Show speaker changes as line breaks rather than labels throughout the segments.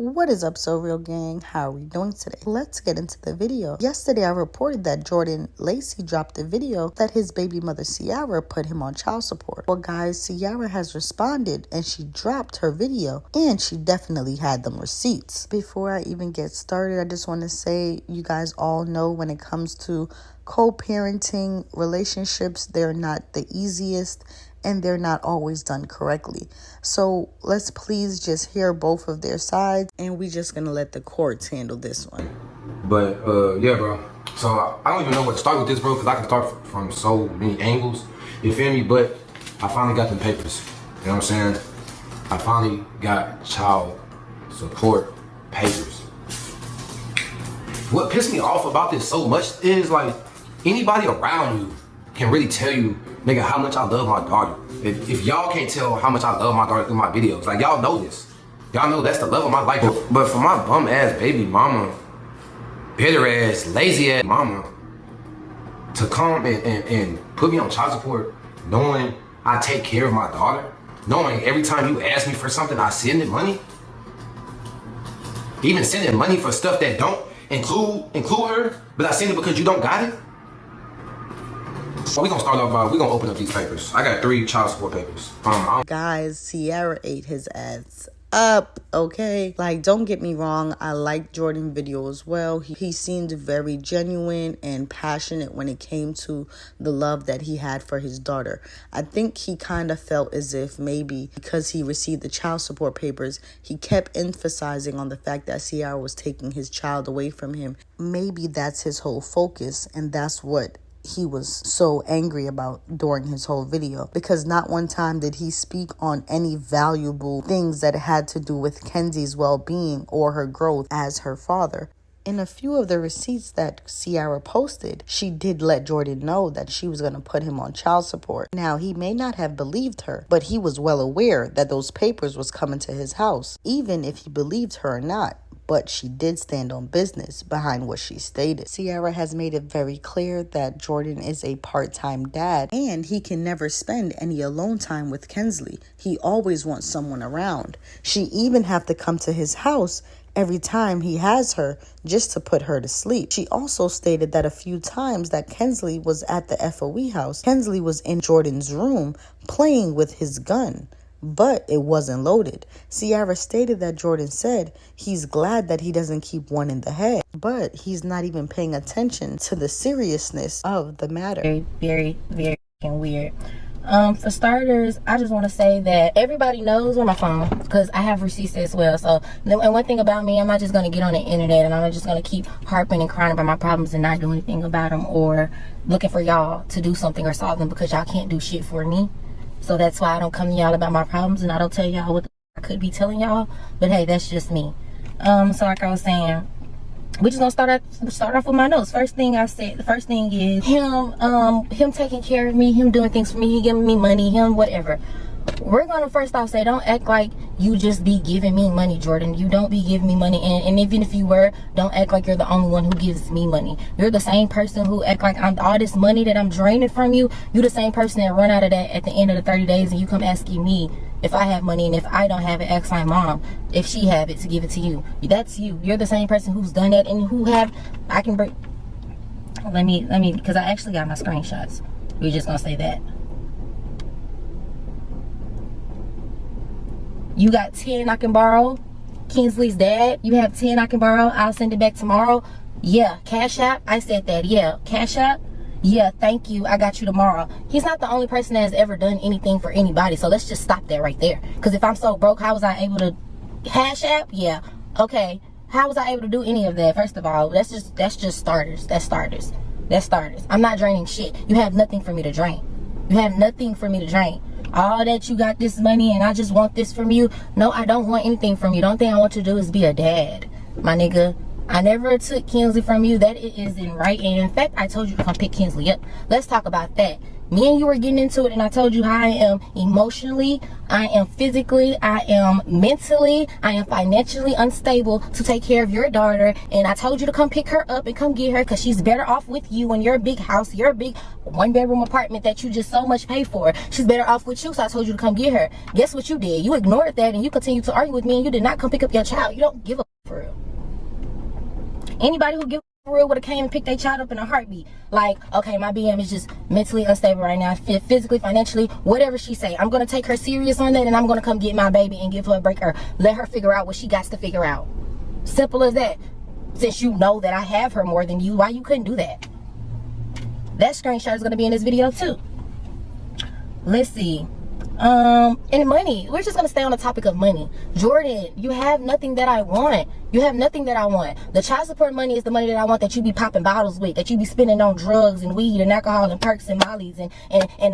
What is up, SoReal gang? How are we doing today? Let's get into the video. Yesterday, I reported that Jordan Lacey dropped a video that his baby mother Ciara put him on child support. Well, guys, Ciara has responded and she dropped her video and she definitely had them receipts. Before I even get started, I just want to say, you guys all know when it comes to co-parenting relationships, they're not the easiest and they're not always done correctly. So let's please just hear both of their sides, and we just gonna let the courts handle this one.
But yeah, bro. So I don't even know where to start with this, bro, because I can start from so many angles. You feel me? But I finally got them papers. You know what I'm saying? I finally got child support papers. What pissed me off about this so much is, like, anybody around you can really tell you, nigga, how much I love my daughter. If y'all can't tell how much I love my daughter through my videos, like, y'all know this. Y'all know that's the love of my life. But for my bum ass baby mama, bitter ass, lazy ass mama, to come and put me on child support, knowing I take care of my daughter, knowing every time you ask me for something, I send it money, even sending money for stuff that don't include her, but I send it because you don't got it. So we gonna start off by, we gonna open up these papers. I got 3 child support papers.
Guys, Ciara ate his ass up, okay? Like, don't get me wrong, I like Jordan video as well. He seemed very genuine and passionate when it came to the love that he had for his daughter. I think he kind of felt as if maybe because he received the child support papers, he kept emphasizing on the fact that Ciara was taking his child away from him. Maybe that's his whole focus, and that's what he was so angry about during his whole video, because not one time did he speak on any valuable things that had to do with Kenzie's well-being or her growth as her father. In a few of the receipts that Ciara posted, she did let Jordan know that she was going to put him on child support. Now, he may not have believed her, but he was well aware that those papers was coming to his house, even if he believed her or not. But she did stand on business behind what she stated. Ciara has made it very clear that Jordan is a part-time dad and he can never spend any alone time with Kensley. He always wants someone around. She even have to come to his house every time he has her just to put her to sleep. She also stated that a few times that Kensley was at the FOE house, Kensley was in Jordan's room playing with his gun, but it wasn't loaded. Ciara stated that Jordan said he's glad that he doesn't keep one in the head, but he's not even paying attention to the seriousness of the matter.
Very weird. For starters, I just want to say that everybody knows where my phone, because I have receipts as well. So, and one thing about me, I'm not just going to get on the internet and I'm just going to keep harping and crying about my problems and not do anything about them, or looking for y'all to do something or solve them, because y'all can't do shit for me. So that's why I don't come to y'all about my problems, and I don't tell y'all what I could be telling y'all. But hey, that's just me. So like I was saying, we're just gonna start off with my notes. First thing I said, the first thing is him taking care of me, him doing things for me, he giving me money, him whatever. We're gonna first off say, don't act like you just be giving me money, Jordan. You don't be giving me money, and even if you were, don't act like you're the only one who gives me money. You're the same person who act like I'm all this money that I'm draining from you. You're the same person that run out of that at the end of the 30 days, and you come asking me if I have money, and if I don't have it, ask my mom if she have it to give it to you. That's you. You're the same person who's done that, and who have, I can bring, let me, because I actually got my screenshots. We're just gonna say that. You got 10 I can borrow. Kinsley's dad, you have 10 I can borrow. I'll send it back tomorrow. Yeah, Cashapp, I said that. Yeah, Cashapp. Yeah, thank you, I got you tomorrow. He's not the only person that has ever done anything for anybody, so let's just stop that right there. Because if I'm so broke, how was I able to Cashapp? Yeah, okay. How was I able to do any of that? First of all, that's just starters. That's starters. I'm not draining shit. You have nothing for me to drain. All that you got this money and I just want this from you. No, I don't want anything from you. The only thing I want you to do is be a dad, my nigga. I never took Kinsley from you. That is in writing. In fact, I told you to come pick Kinsley up. Let's talk about that. Me and you were getting into it, and I told you how I am emotionally, I am physically, I am mentally, I am financially unstable to take care of your daughter. And I told you to come pick her up and come get her, because she's better off with you in your big house, your big 1-bedroom apartment that you just so much pay for. She's better off with you, so I told you to come get her. Guess what you did? You ignored that, and you continued to argue with me, and you did not come pick up your child. You don't give a for real. Anybody who gives for real would have came and picked their child up in a heartbeat. Like, okay, my BM is just mentally unstable right now, physically, financially, whatever she say. I'm going to take her serious on that, and I'm going to come get my baby and give her a break, or let her figure out what she got to figure out. Simple as that. Since you know that I have her more than you, why you couldn't do that? That screenshot is going to be in this video too. Let's see. And money. We're just gonna stay on the topic of money. Jordan, you have nothing that I want. You have nothing that I want. The child support money is the money that I want, that you be popping bottles with, that you be spending on drugs and weed and alcohol and perks and mollies and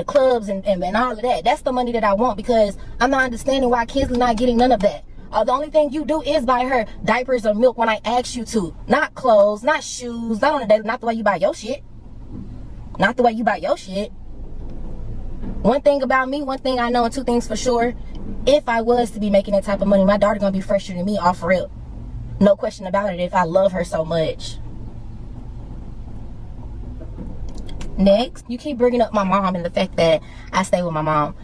the clubs and all of that. That's the money that I want, because I'm not understanding why kids are not getting none of that. The only thing you do is buy her diapers or milk when I ask you to. Not clothes, not shoes, not on a day, not the way you buy your shit. Not the way you buy your shit. One thing about me, one thing I know, and two things for sure. If I was to be making that type of money, my daughter gonna be fresher than me off rip. No question about it, if I love her so much. Next, you keep bringing up my mom and the fact that I stay with my mom.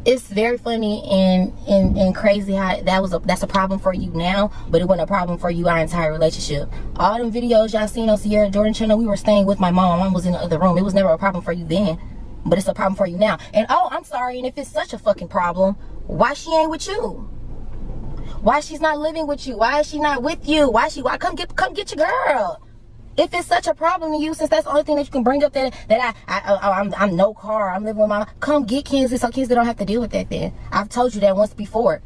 It's very funny and crazy how that's a problem for you now, but it wasn't a problem for you our entire relationship. All them videos y'all seen on Sierra Jordan channel, we were staying with my mom. Mom was in the other room. It was never a problem for you then, but it's a problem for you now. And oh, I'm sorry, and if it's such a fucking problem, why she ain't with you? Why she's not living with you? Why is she not with you? Why come get your girl? If it's such a problem to you, since that's the only thing that you can bring up, I'm no car, I'm living with my, come get Kinsley so Kinsley don't have to deal with that then. I've told you that once before.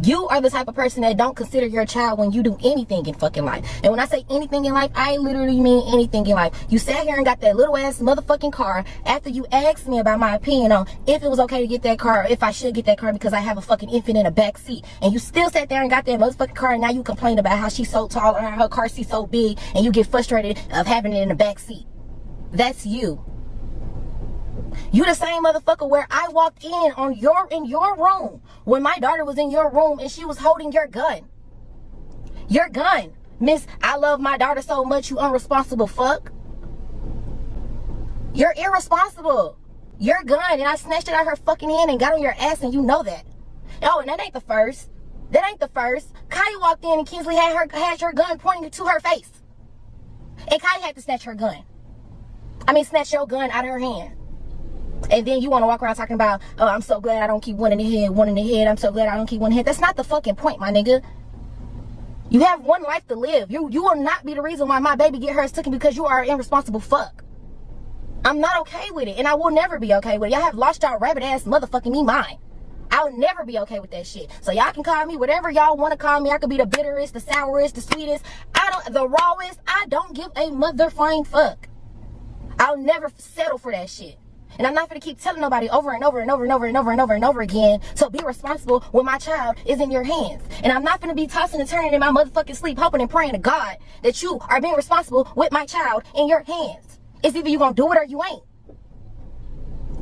You are the type of person that don't consider your child when you do anything in fucking life. And when I say anything in life, I literally mean anything in life. You sat here and got that little ass motherfucking car after you asked me about my opinion on if it was okay to get that car, or if I should get that car because I have a fucking infant in a back seat. And you still sat there and got that motherfucking car, and now you complain about how she's so tall and her car seat's so big, and you get frustrated of having it in the back seat. That's you. You the same motherfucker where I walked in your room when my daughter was in your room and she was holding your gun. Your gun. Miss, I love my daughter so much, you unresponsible fuck. You're irresponsible. Your gun, and I snatched it out of her fucking hand and got on your ass, and you know that. Oh, and that ain't the first. That ain't the first. Kai walked in and Kinsley had her gun pointing to her face. And Kai had to snatch her gun. Snatch your gun out of her hand. And then you want to walk around talking about, oh, I'm so glad I don't keep one in the head. I'm so glad I don't keep one in the head. That's not the fucking point, my nigga. You have one life to live. You will not be the reason why my baby get hers taken, because you are an irresponsible fuck. I'm not okay with it, and I will never be okay with it. Y'all have lost y'all rabbit ass motherfucking me mind. I'll never be okay with that shit. So y'all can call me whatever y'all want to call me. I could be the bitterest, the sourest, the sweetest, the rawest. I don't give a motherfucking fuck. I'll never settle for that shit. And I'm not going to keep telling nobody over and over and over and over and over and over and over again to be responsible when my child is in your hands. And I'm not going to be tossing and turning in my motherfucking sleep, hoping and praying to God that you are being responsible with my child in your hands. It's either you going to do it or you ain't.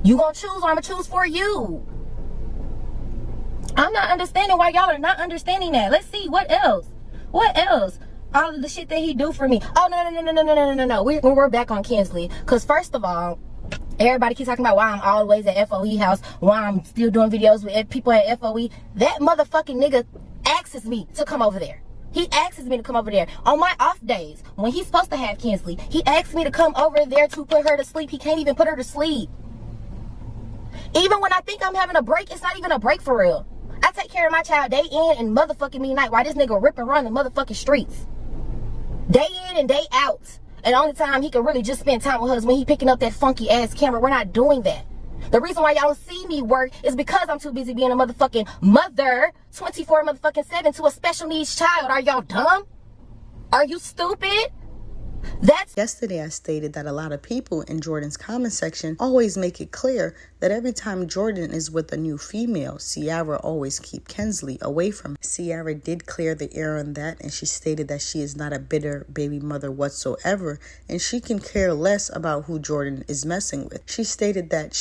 You going to choose, or I'm going to choose for you. I'm not understanding why y'all are not understanding that. Let's see, what else? What else? All of the shit that he do for me. Oh, no. We're back on Kinsley. Because first of all, everybody keeps talking about why I'm always at FOE house, why I'm still doing videos with people at FOE. That motherfucking nigga asks me to come over there. He asks me to come over there on my off days when he's supposed to have Kinsley. He asks me to come over there to put her to sleep. He can't even put her to sleep. Even when I think I'm having a break, it's not even a break for real. I take care of my child day in and motherfucking midnight while this nigga rip and run the motherfucking streets. Day in and day out. And the only time he can really just spend time with us when he picking up that funky ass camera. We're not doing that. The reason why y'all don't see me work is because I'm too busy being a motherfucking mother 24 motherfucking 7 to a special needs child. Are y'all dumb? Are you stupid?
Yesterday I stated that a lot of people in Jordan's comment section always make it clear that every time Jordan is with a new female, Ciara always keep Kensley away from him. Ciara did clear the air on that, and she stated that she is not a bitter baby mother whatsoever, and she can care less about who Jordan is messing with. She stated that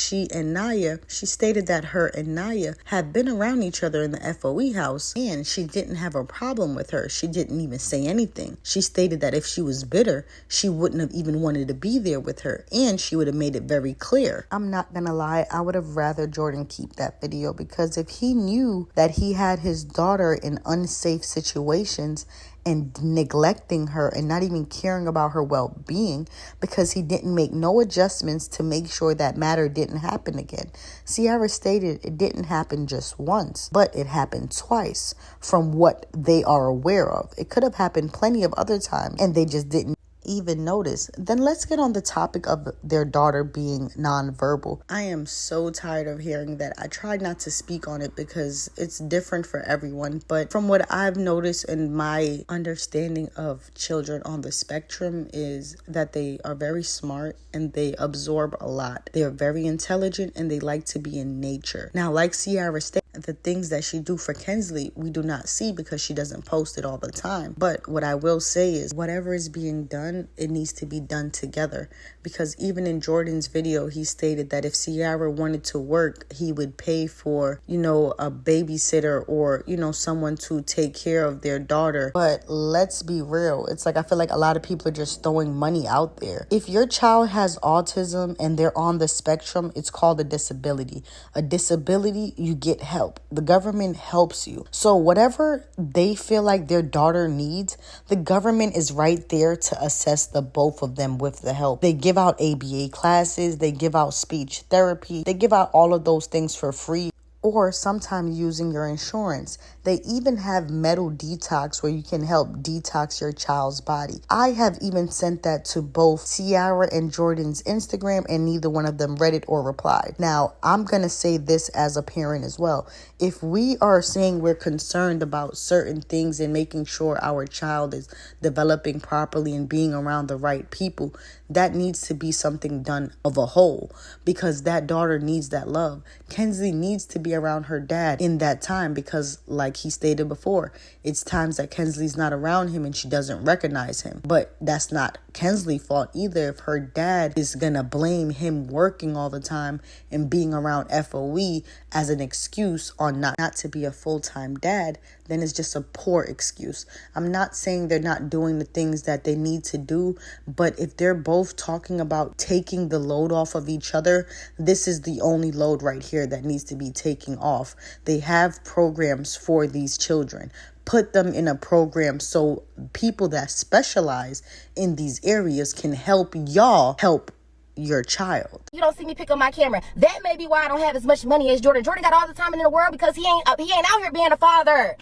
her and Naya had been around each other in the FOE house, and she didn't have a problem with her. She didn't even say anything. She stated that if she was bitter, she wouldn't have even wanted to be there with her, and she would have made it very clear. I'm not gonna lie, I would have rather Jordan keep that video, because if he knew that he had his daughter in unsafe situations and neglecting her and not even caring about her well-being because he didn't make no adjustments to make sure that matter didn't happen again. Ciara stated it didn't happen just once, but it happened twice from what they are aware of. It could have happened plenty of other times and they just didn't even notice. Then let's get on the topic of their daughter being nonverbal. I am so tired of hearing that. I tried not to speak on it because it's different for everyone, but from what I've noticed and my understanding of children on the spectrum is that they are very smart and they absorb a lot. They are very intelligent and they like to be in nature. Now, like Ciara stated, the things that she do for Kensley, we do not see because she doesn't post it all the time. But what I will say is whatever is being done, it needs to be done together, because even in Jordan's video, he stated that if Ciara wanted to work, he would pay for, a babysitter or, someone to take care of their daughter. But let's be real. It's like, I feel like a lot of people are just throwing money out there. If your child has autism and they're on the spectrum, it's called a disability. A disability, you get help. The government helps you. So whatever they feel like their daughter needs, the government is right there to assess the both of them with the help. They give out ABA classes, they give out speech therapy, they give out all of those things for free, or sometimes using your insurance. They even have metal detox where you can help detox your child's body. I have even sent that to both Ciara and Jordan's Instagram, and neither one of them read it or replied. Now, I'm going to say this as a parent as well. If we are saying we're concerned about certain things and making sure our child is developing properly and being around the right people, that needs to be something done of a whole, because that daughter needs that love. Kensley needs to be around her dad in that time, because like he stated before, it's times that Kensley's not around him and she doesn't recognize him. But that's not Kensley's fault either. If her dad is gonna blame him working all the time and being around FOE as an excuse on not to be a full-time dad, then it's just a poor excuse. I'm not saying they're not doing the things that they need to do, but if they're both talking about taking the load off of each other, this is the only load right here that needs to be taken off. They have programs for these children. Put them in a program so people that specialize in these areas can help y'all help your child.
You don't see me pick up my camera. That may be why I don't have as much money as Jordan. Jordan got all the time in the world because he ain't out here being a father.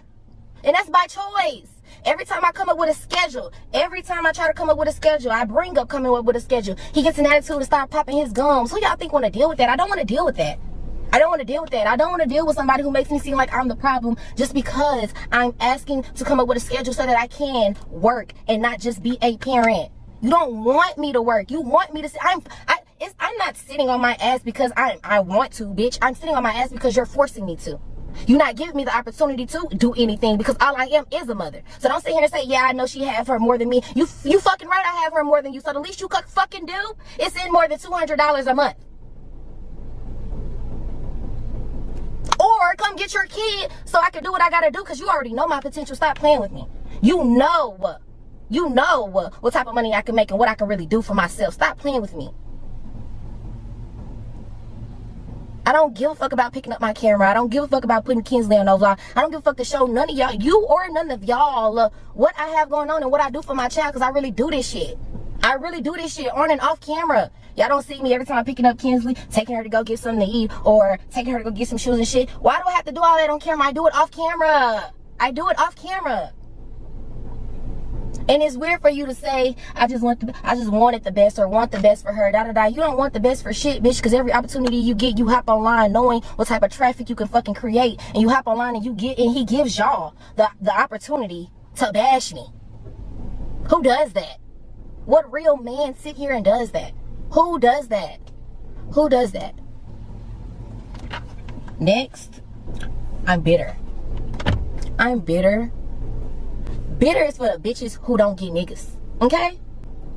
And that's by choice. Every time I come up with a schedule, every time I try to come up with a schedule, I bring up coming up with a schedule, he gets an attitude to start popping his gums. Who y'all think want to deal with that? I don't want to deal with that. I don't want to deal with that. I don't want to deal with somebody who makes me seem like I'm the problem just because I'm asking to come up with a schedule so that I can work and not just be a parent. You don't want me to work. You want me to sit. I'm not sitting on my ass because I want to, bitch. I'm sitting on my ass because you're forcing me to. You're not giving me the opportunity to do anything because all I am is a mother. So don't sit here and say, yeah, I know she have her more than me. You fucking right, I have her more than you. So the least you could fucking do is send more than $200 a month. Or come get your kid so I can do what I gotta do, because you already know my potential. Stop playing with me. You know what type of money I can make and what I can really do for myself. Stop playing with me. I don't give a fuck about picking up my camera. I don't give a fuck about putting Kinsley on those vlogs. I don't give a fuck to show none of y'all, you or none of y'all, what I have going on and what I do for my child, because I really do this shit. I really do this shit on and off camera. Y'all don't see me every time I'm picking up Kinsley, taking her to go get something to eat or taking her to go get some shoes and shit. Why do I have to do all that on camera? I do it off camera. I do it off camera. And it's weird for you to say, I just wanted the best or want the best for her, da-da-da. You don't want the best for shit, bitch, because every opportunity you get, you hop online knowing what type of traffic you can fucking create. And you hop online and he gives y'all the opportunity to bash me. Who does that? What real man sit here and does that? Who does that? Who does that? Next, I'm bitter. I'm bitter. Bitter is for the bitches who don't get niggas. Okay?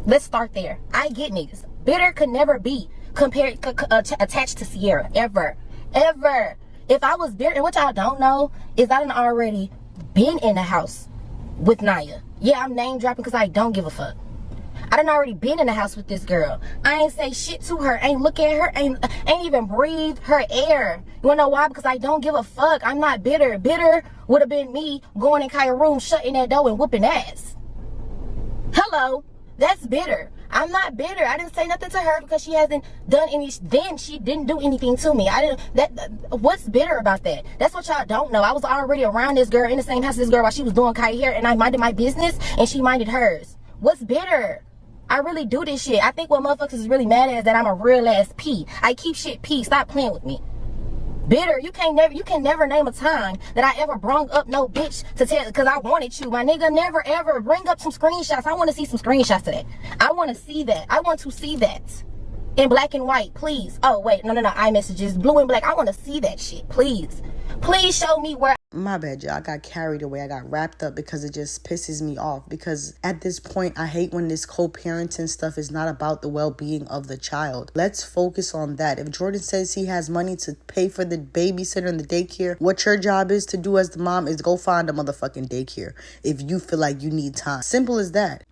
Let's start there. I get niggas. Bitter could never be attached to Sierra. Ever. Ever. If I was bitter, and what y'all don't know is I done already been in the house with Naya. Yeah, I'm name dropping because I don't give a fuck. I done already been in the house with this girl. I ain't say shit to her, ain't look at her, ain't even breathe her air. You wanna know why? Because I don't give a fuck. I'm not bitter. Bitter would have been me going in Kaya's room, shutting that door and whooping ass. Hello, that's bitter. I'm not bitter. I didn't say nothing to her because she hasn't done any. Then she didn't do anything to me. What's bitter about that? That's what y'all don't know. I was already around this girl in the same house as this girl while she was doing Kaya's hair, and I minded my business and she minded hers. What's bitter? I really do this shit. I think what motherfuckers is really mad at is that I'm a real ass P. I keep shit P. Stop playing with me. Bitter, you can never name a time that I ever brung up no bitch to tell because I wanted you. My nigga, never ever bring up some screenshots. I want to see some screenshots of that. I want to see that. I want to see that. In black and white, please. Oh, wait. No. iMessages, blue and black. I want to see that shit, please. Please show me where.
My bad, y'all. I got carried away. I got wrapped up because it just pisses me off. Because at this point, I hate when this co-parenting stuff is not about the well-being of the child. Let's focus on that. If Jordan says he has money to pay for the babysitter and the daycare, what your job is to do as the mom is go find a motherfucking daycare if you feel like you need time. Simple as that.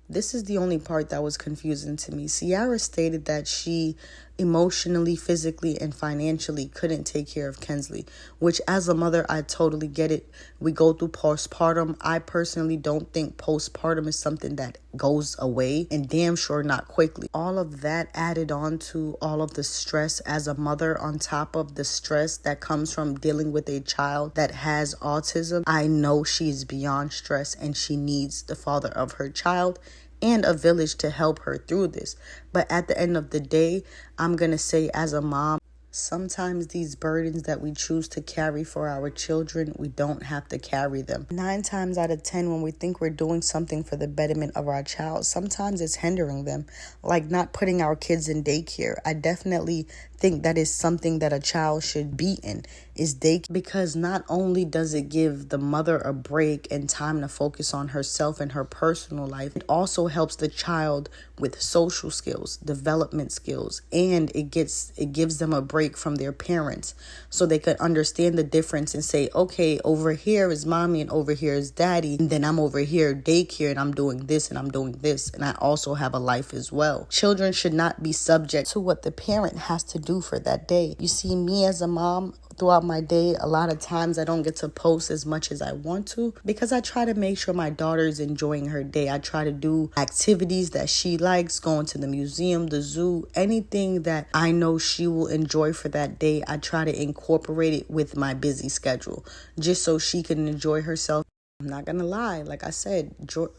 This is the only part that was confusing to me. Ciara stated that she emotionally, physically, and financially couldn't take care of Kensley, which as a mother, I totally get it. We go through postpartum. I personally don't think postpartum is something that goes away, and damn sure not quickly. All of that added on to all of the stress as a mother on top of the stress that comes from dealing with a child that has autism. I know she's beyond stress and she needs the father of her child and a village to help her through this. But at the end of the day, I'm going to say as a mom, sometimes these burdens that we choose to carry for our children, we don't have to carry them. 9 times out of 10, when we think we're doing something for the betterment of our child, sometimes it's hindering them, like not putting our kids in daycare. I definitely think that is something that a child should be in, is daycare, because not only does it give the mother a break and time to focus on herself and her personal life, it also helps the child with social skills, development skills, and it gives them a break from their parents so they could understand the difference and say, okay, over here is mommy and over here is daddy, and then I'm over here daycare and I'm doing this and I'm doing this, and I also have a life as well. Children should not be subject to what the parent has to do for that day. You see, me as a mom, throughout my day, a lot of times I don't get to post as much as I want to because I try to make sure my daughter is enjoying her day. I try to do activities that she likes, going to the museum, the zoo, anything that I know she will enjoy for that day. I try to incorporate it with my busy schedule just so she can enjoy herself. I'm not gonna lie, like I said, Ciara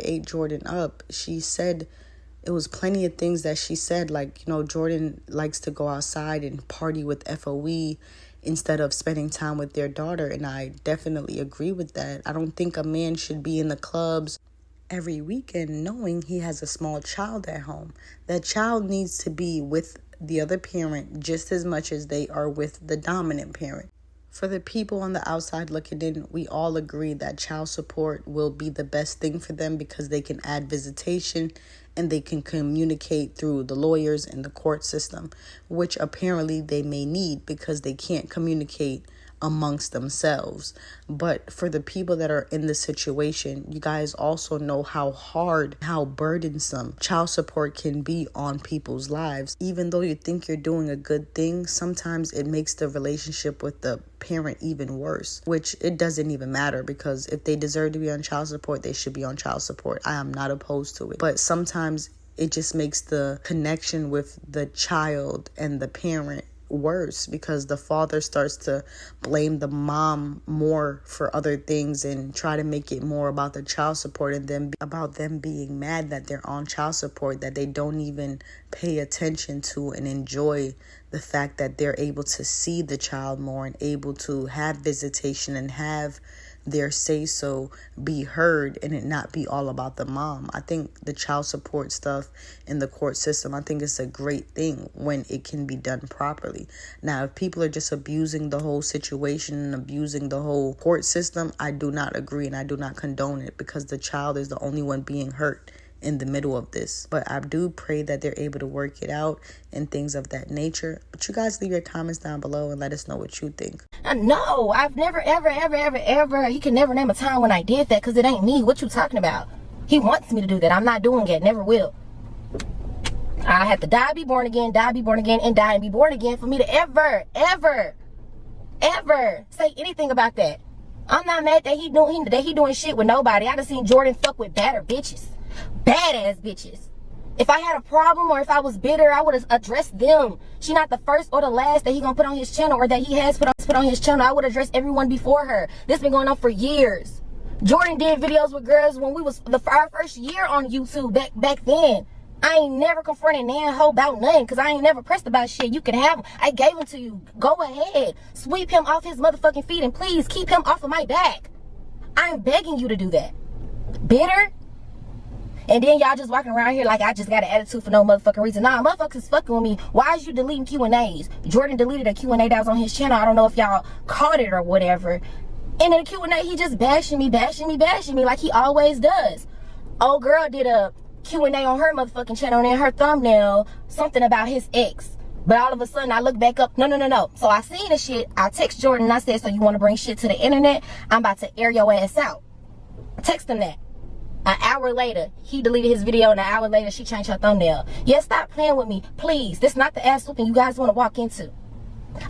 ate Jordan up. She said it was plenty of things that she said, like, you know, Jordan likes to go outside and party with FOE instead of spending time with their daughter. And I definitely agree with that. I don't think a man should be in the clubs every weekend knowing he has a small child at home. That child needs to be with the other parent just as much as they are with the dominant parent. For the people on the outside looking in, we all agree that child support will be the best thing for them because they can add visitation and they can communicate through the lawyers and the court system, which apparently they may need because they can't communicate amongst themselves. But for the people that are in this situation, you guys also know how hard, how burdensome child support can be on people's lives. Even though you think you're doing a good thing, sometimes it makes the relationship with the parent even worse, which it doesn't even matter because if they deserve to be on child support, they should be on child support. I am not opposed to it. But sometimes it just makes the connection with the child and the parent worse because the father starts to blame the mom more for other things and try to make it more about the child support and then about them being mad that they're on child support that they don't even pay attention to and enjoy the fact that they're able to see the child more and able to have visitation and have their say-so be heard and it not be all about the mom. I think the child support stuff in the court system, I think it's a great thing when it can be done properly. Now, if people are just abusing the whole situation and abusing the whole court system, I do not agree and I do not condone it, because the child is the only one being hurt in the middle of this. But I do pray that they're able to work it out and things of that nature. But you guys leave your comments down below and let us know what you think.
No, I've never, ever, you can never name a time when I did that, because it ain't me. What you talking about? He wants me to do that. I'm not doing it. Never will. I have to die, be born again, die, be born again, and die and be born again for me to ever say anything about that. I'm not mad that he doing shit with nobody. I done seen Jordan fuck with badder bitches. Badass bitches. If I had a problem or if I was bitter, I would have addressed them. She not the first or the last that he gonna put on his channel, or that he has put on his channel. I would address everyone before her. This been going on for years. Jordan did videos with girls when we was our first year on YouTube back then. I ain't never confronted Nan Ho about nothing, because I ain't never pressed about shit. You can have him. I gave him to you. Go ahead. Sweep him off his motherfucking feet and please keep him off of my back. I'm begging you to do that. Bitter? And then y'all just walking around here like I just got an attitude for no motherfucking reason. Nah, motherfuckers is fucking with me. Why is you deleting Q&As? Jordan deleted a Q&A that was on his channel. I don't know if y'all caught it or whatever. And in the Q&A, he just bashing me like he always does. Old girl did a Q&A on her motherfucking channel, and in her thumbnail, something about his ex. But all of a sudden, I look back up. No. So I seen the shit. I text Jordan and I said, so you want to bring shit to the internet? I'm about to air your ass out. Text him that. An hour later, he deleted his video, and an hour later, she changed her thumbnail. Yeah, stop playing with me, please. This is not the ass whooping you guys want to walk into.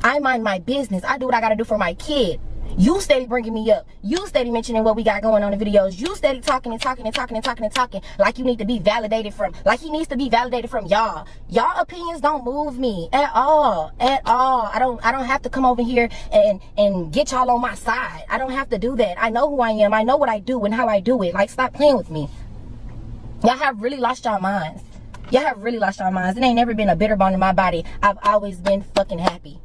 I mind my business. I do what I got to do for my kid. You steady bringing me up. You steady mentioning what we got going on in the videos. You steady talking like you need to be validated from, like he needs to be validated from y'all. Y'all opinions don't move me at all. I don't have to come over here and get y'all on my side. I don't have to do that. I know who I am. I know what I do and how I do it. Like, stop playing with me. Y'all have really lost y'all minds. Y'all have really lost y'all minds. It ain't never been a bitter bone in my body. I've always been fucking happy.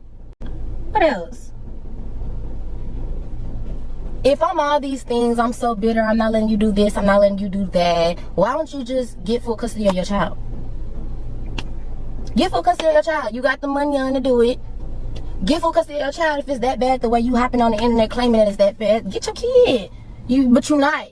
What else? If I'm all these things, I'm so bitter, I'm not letting you do this, I'm not letting you do that, why don't you just get full custody of your child? Get full custody of your child. You got the money on to do it. Get full custody of your child. If it's that bad, the way you hopping on the internet claiming that it's that bad, get your kid. But you're not,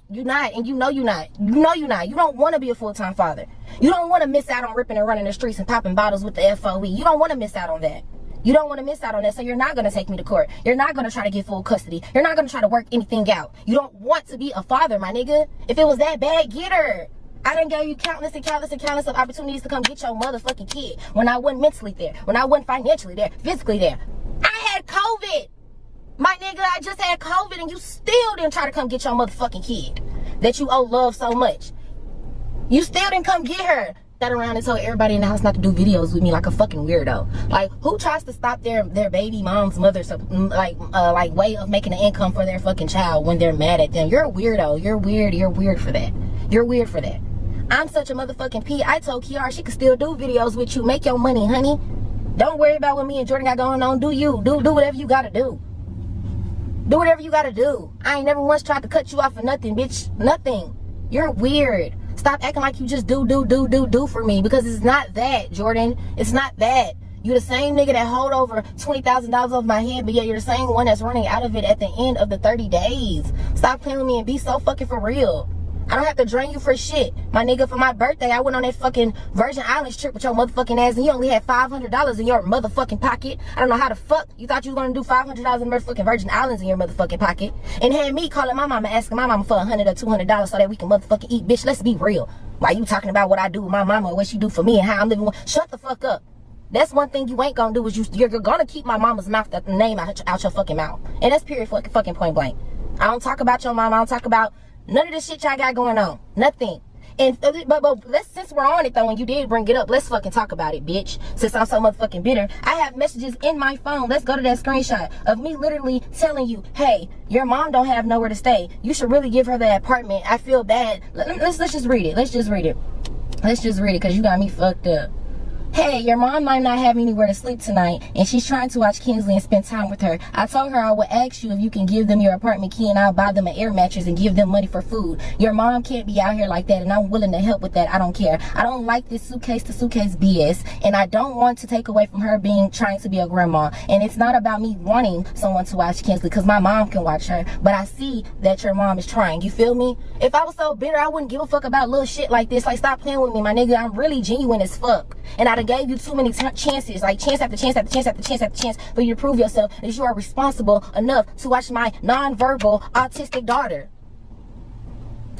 and you know you're not. You don't want to be a full-time father. You don't want to miss out on ripping and running the streets and popping bottles with the FOE. You don't want to miss out on that. You don't want to miss out on that, so you're not going to take me to court. You're not going to try to get full custody. You're not going to try to work anything out. You don't want to be a father, my nigga. If it was that bad, get her. I done gave you countless of opportunities to come get your motherfucking kid when I wasn't mentally there, when I wasn't financially there, physically there. I had COVID. My nigga, I just had COVID, and you still didn't try to come get your motherfucking kid that you owe love so much. You still didn't come get her. Sat around and told everybody in the house not to do videos with me like a fucking weirdo. Like, who tries to stop their baby mom's mother's like way of making an income for their fucking child when they're mad at them? You're a weirdo. You're weird for that. You're weird for that. I'm such a motherfucking P. I told Kiara she could still do videos with you. Make your money, honey. Don't worry about what me and Jordan got going on. Do you. Do whatever you gotta do. Do whatever you gotta do. I ain't never once tried to cut you off for nothing, bitch. Nothing. You're weird. Stop acting like you just do for me, because it's not that, Jordan. It's not that. You the same nigga that hold over $20,000 over my head, but yet you're the same one that's running out of it at the end of the 30 days. Stop playing with me and be so fucking for real. I don't have to drain you for shit. My nigga, for my birthday, I went on that fucking Virgin Islands trip with your motherfucking ass, and you only had $500 in your motherfucking pocket. I don't know how the fuck you thought you was gonna do $500 in motherfucking Virgin Islands in your motherfucking pocket, and had me calling my mama, asking my mama for $100 or $200 so that we can motherfucking eat. Bitch, let's be real. Why you talking about what I do with my mama, or what she do for me, and how I'm living? Shut the fuck up. That's one thing you ain't gonna do, is you're gonna keep my mama's mouth, that name out your fucking mouth. And that's period fucking point blank. I don't talk about your mama. I don't talk about none of the shit y'all got going on. Nothing. And but let's, since we're on it though, and you did bring it up, let's fucking talk about it, bitch. Since I'm so motherfucking bitter, I have messages in my phone. Let's go to that screenshot of me literally telling you, hey, your mom don't have nowhere to stay. You should really give her the apartment. I feel bad. Let's just read it. Let's just read it, because you got me fucked up. hey, your mom might not have anywhere to sleep tonight, and she's trying to watch Kinsley and spend time with her. I told her I would ask you if you can give them your apartment key, and I'll buy them an air mattress and give them money for food. Your mom can't be out here like that, and I'm willing to help with that. I don't care. I don't like this suitcase to suitcase BS, and I don't want to take away from her trying to be a grandma. And it's not about me wanting someone to watch Kinsley, because my mom can watch her, but I see that your mom is trying. You feel me? If I was so bitter, I wouldn't give a fuck about little shit like this. Like, stop playing with me, my nigga. I'm really genuine as fuck, and I gave you too many chances, like chance after chance after chance after chance after chance, for you to prove yourself that you are responsible enough to watch my non-verbal autistic daughter.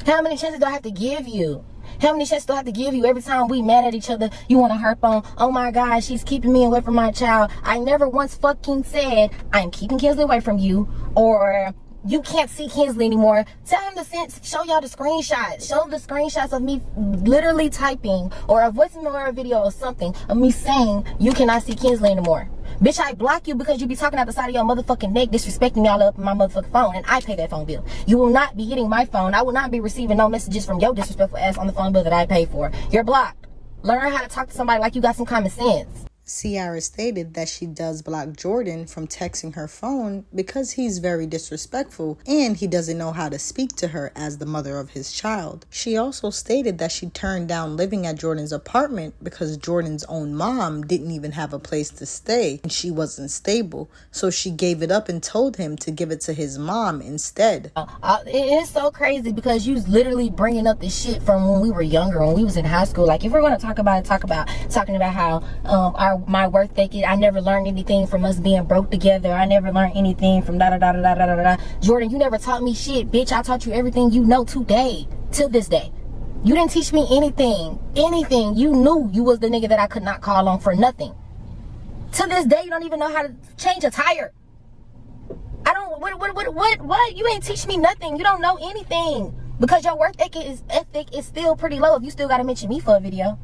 How many chances do I have to give you? How many chances do I have to give you? Every time we mad at each other, you want to harp on, oh my God, she's keeping me away from my child. I never once fucking said I'm keeping Kinsley away from you, or you can't see Kinsley anymore. Tell him to show y'all the screenshots. Show the screenshots of me literally typing, or a voice memo or a video or something of me saying you cannot see Kinsley anymore. Bitch, I block you because you be talking out the side of your motherfucking neck, disrespecting me all up in my motherfucking phone, and I pay that phone bill. You will not be hitting my phone. I will not be receiving no messages from your disrespectful ass on the phone bill that I pay for. You're blocked. Learn how to talk to somebody like you got some common sense.
Ciara stated that she does block Jordan from texting her phone because he's very disrespectful and he doesn't know how to speak to her as the mother of his child. She also stated that she turned down living at Jordan's apartment because Jordan's own mom didn't even have a place to stay and she wasn't stable. So she gave it up and told him to give it to his mom instead.
It is so crazy because you literally bringing up this shit from when we were younger, when we was in high school. Like, if we're going to talk about it, talking about how my work ethic, I never learned anything from us being broke together. I never learned anything from da da da da da da da. Jordan, you never taught me shit, bitch. I taught you everything you know today, till this day. You didn't teach me anything. You knew you was the nigga that I could not call on for nothing. To this day, you don't even know how to change a tire. I don't, what? You ain't teach me nothing. You don't know anything. Because your work ethic is still pretty low if you still gotta mention me for a video.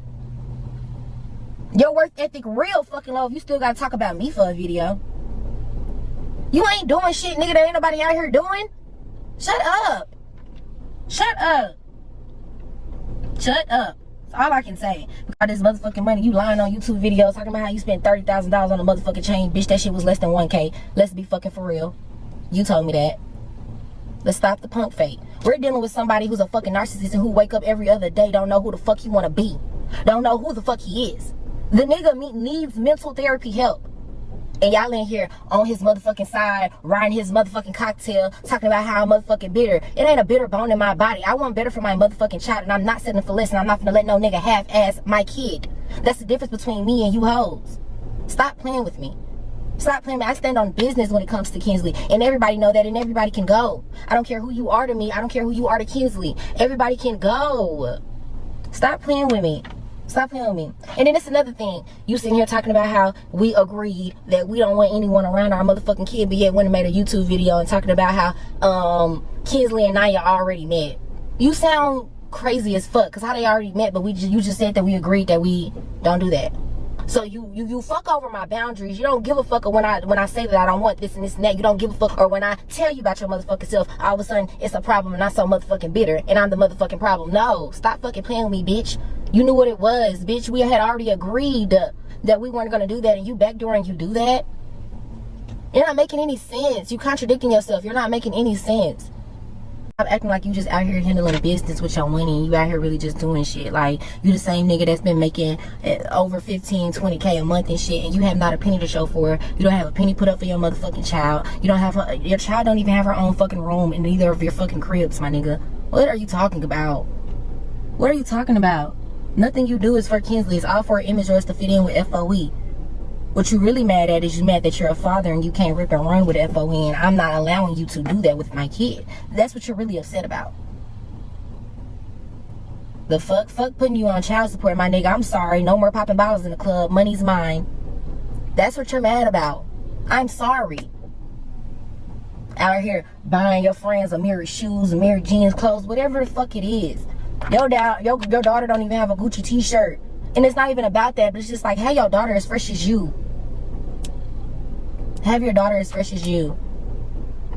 Your work ethic real fucking low if you still gotta talk about me for a video. You ain't doing shit, nigga, that ain't nobody out here doing. Shut up. Shut up. Shut up. That's all I can say. About this motherfucking money, you lying on YouTube videos talking about how you spent $30,000 on a motherfucking chain. Bitch, that shit was less than 1K. Let's be fucking for real. You told me that. Let's stop the punk fake. We're dealing with somebody who's a fucking narcissist and who wake up every other day, don't know who the fuck he wanna be. Don't know who the fuck he is. The nigga needs mental therapy help. And y'all in here on his motherfucking side, riding his motherfucking cocktail, talking about how I'm motherfucking bitter. It ain't a bitter bone in my body. I want better for my motherfucking child, and I'm not settling for less, and I'm not gonna let no nigga half-ass my kid. That's the difference between me and you hoes. Stop playing with me. Stop playing with me. I stand on business when it comes to Kinsley, and everybody know that, and everybody can go. I don't care who you are to me. I don't care who you are to Kinsley. Everybody can go. Stop playing with me. Stop playing with me. And then it's another thing. You sitting here talking about how we agreed that we don't want anyone around our motherfucking kid, but yet went and made a YouTube video and talking about how Kinsley and Naya already met. You sound crazy as fuck, because how they already met, but you just said that we agreed that we don't do that. So you fuck over my boundaries. You don't give a fuck when I say that I don't want this and this and that. You don't give a fuck. Or when I tell you about your motherfucking self, all of a sudden it's a problem and I'm so motherfucking bitter and I'm the motherfucking problem. No, stop fucking playing with me, bitch. You knew what it was, bitch. We had already agreed that we weren't gonna do that, and you backdoor and you do that. You're not making any sense. You contradicting yourself. You're not making any sense. Stop acting like you just out here handling business with your money. You out here really just doing shit. Like, you the same nigga that's been making over 15, 20K a month and shit, and you have not a penny to show for it. You don't have a penny put up for your motherfucking child. You don't have your child don't even have her own fucking room in either of your fucking cribs, my nigga. What are you talking about? What are you talking about? Nothing you do is for Kinsley. It's all for an image or it's to fit in with FOE. What you really mad at is you mad that you're a father and you can't rip and run with FOE, and I'm not allowing you to do that with my kid. That's what you're really upset about. The fuck putting you on child support, my nigga. I'm sorry. No more popping bottles in the club. Money's mine. That's what you're mad about. I'm sorry. Out here buying your friends a mirror shoes, a mirror jeans, clothes, whatever the fuck it is. Your daughter don't even have a Gucci t-shirt. And it's not even about that, but it's just like, hey, your daughter as fresh as you. Have your daughter as fresh as you.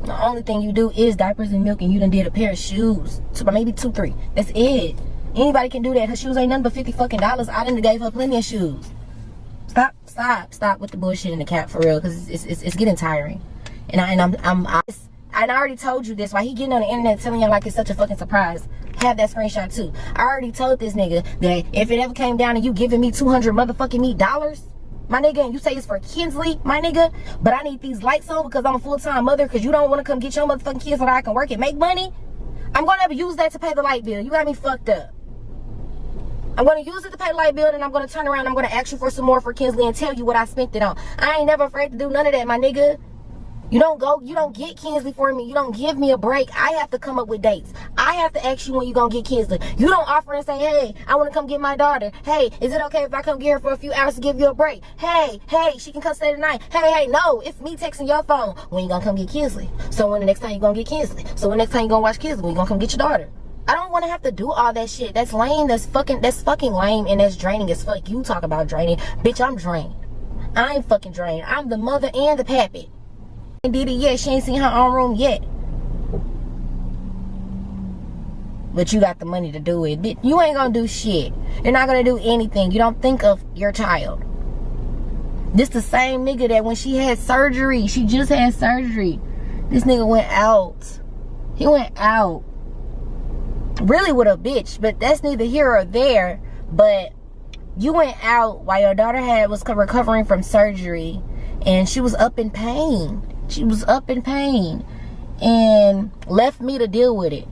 The only thing you do is diapers and milk, and you done did a pair of shoes. Maybe 2, 3. That's it. Anybody can do that. Her shoes ain't nothing but $50 fucking. I done gave her plenty of shoes. Stop with the bullshit and the cap for real, because it's getting tiring. And I already told you this. Why he getting on the internet telling you like it's such a fucking surprise? Have that screenshot too. I already told this nigga that if it ever came down to you giving me 200 motherfucking me dollars, my nigga, and you say it's for Kinsley, my nigga, but I need these lights on because I'm a full-time mother, because you don't want to come get your motherfucking kids so that I can work and make money, I'm gonna have to use that to pay the light bill. You got me fucked up. I'm gonna use it to pay the light bill, and I'm gonna turn around and I'm gonna ask you for some more for Kinsley and tell you what I spent it on. I ain't never afraid to do none of that, my nigga. You don't get Kinsley for me. You don't give me a break. I have to come up with dates. I have to ask you when you gonna get Kinsley. You don't offer and say, hey, I wanna come get my daughter. Hey, is it okay if I come get her for a few hours to give you a break? Hey, she can come stay tonight. Hey, no, it's me texting your phone. When you gonna come get Kinsley? So when the next time you gonna get Kinsley? So when next time you gonna watch Kinsley? When you gonna come get your daughter? I don't want to have to do all that shit. That's lame. That's fucking lame, and that's draining as fuck. You talk about draining. Bitch, I'm drained. I ain't fucking drained. I'm the mother and the pappy. Did it yet. She ain't seen her own room yet. But you got the money to do it. Bitch, you ain't gonna do shit. You're not gonna do anything. You don't think of your child. This the same nigga that when she had surgery, she just had surgery, this nigga went out. He went out. Really with a bitch, but that's neither here or there. But you went out while your daughter was recovering from surgery, and she was up in pain. She was up in pain and left me to deal with it,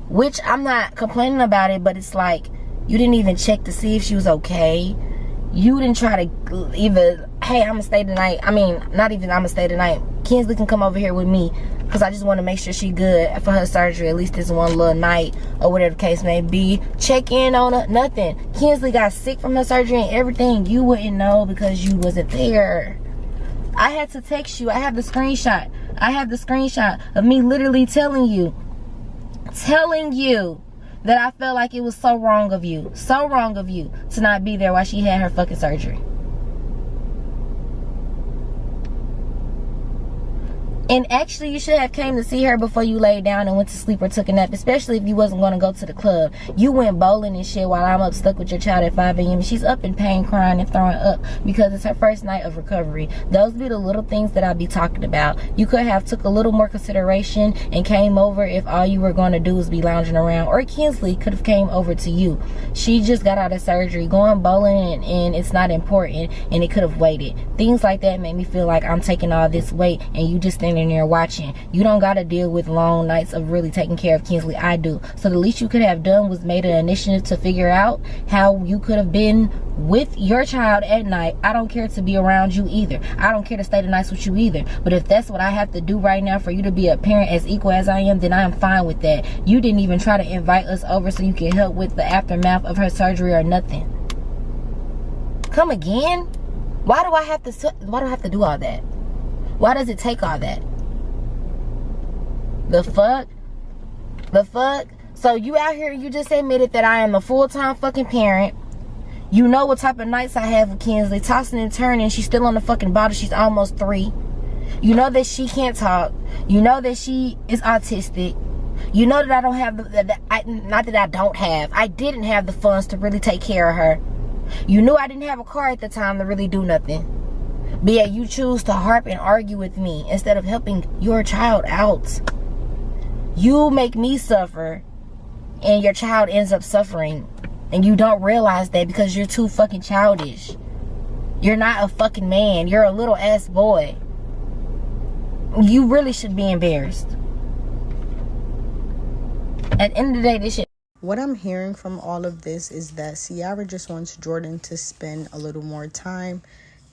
which I'm not complaining about it, but it's like, you didn't even check to see if she was okay. You didn't try to either, hey, I'm gonna stay tonight. I mean, not even I'm gonna stay tonight. Kinsley can come over here with me because I just want to make sure she good for her surgery, at least this one little night or whatever the case may be. Check in on her, nothing. Kinsley got sick from her surgery and everything. You wouldn't know because you wasn't there. I had to text you. I have the screenshot. I have the screenshot of me literally telling you that I felt like it was so wrong of you to not be there while she had her fucking surgery. And actually, you should have came to see her before you laid down and went to sleep or took a nap, especially if you wasn't going to go to the club. You went bowling and shit while I'm up stuck with your child at 5 a.m. She's up in pain, crying and throwing up because it's her first night of recovery. Those be the little things that I be talking about. You could have took a little more consideration and came over if all you were going to do was be lounging around. Or Kinsley could have came over to you. She just got out of surgery. Going bowling and it's not important, and it could have waited. Things like that make me feel like I'm taking all this weight and you just standing there watching. You don't got to deal with long nights of really taking care of Kinsley. I do. So the least you could have done was made an initiative to figure out how you could have been with your child at night. I don't care to be around you either. I don't care to stay the nights with you either. But if that's what I have to do right now for you to be a parent as equal as I am, then I am fine with that. You didn't even try to invite us over so you can help with the aftermath of her surgery or nothing. Come again? Why do I have to do all that? Why does it take all that? The fuck? So you out here, you just admitted that I am a full-time fucking parent. You know what type of nights I have with Kinsley, tossing and turning. She's still on the fucking bottle. She's almost 3. You know that she can't talk. You know that she is autistic. You know that I don't have I didn't have the funds to really take care of her. You knew I didn't have a car at the time to really do nothing. But yet you choose to harp and argue with me instead of helping your child out. You make me suffer and your child ends up suffering. And you don't realize that because you're too fucking childish. You're not a fucking man. You're a little ass boy. You really should be embarrassed. At the end of the day, this shit.
What I'm hearing from all of this is that Ciara just wants Jordan to spend a little more time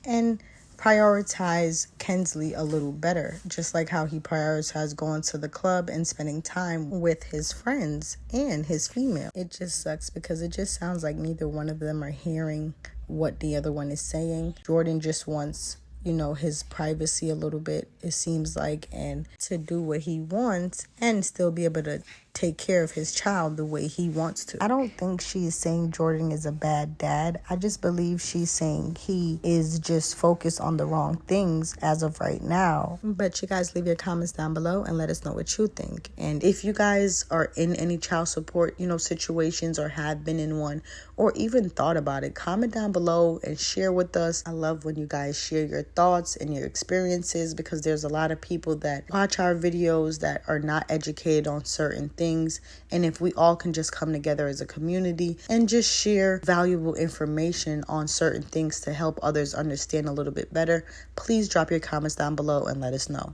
and prioritize Kinsley a little better, just like how he prioritized going to the club and spending time with his friends and his female. It just sucks because it just sounds like neither one of them are hearing what the other one is saying. Jordan just wants you know, his privacy a little bit, it seems like, and to do what he wants and still be able to take care of his child the way he wants to. I don't think she's saying Jordan is a bad dad. I just believe she's saying he is just focused on the wrong things as of right now. But you guys leave your comments down below and let us know what you think. And if you guys are in any child support, you know, situations, or have been in one, or even thought about it, comment down below and share with us. I love when you guys share your thoughts and your experiences, because there's a lot of people that watch our videos that are not educated on certain things. And if we all can just come together as a community and just share valuable information on certain things to help others understand a little bit better, please drop your comments down below and let us know.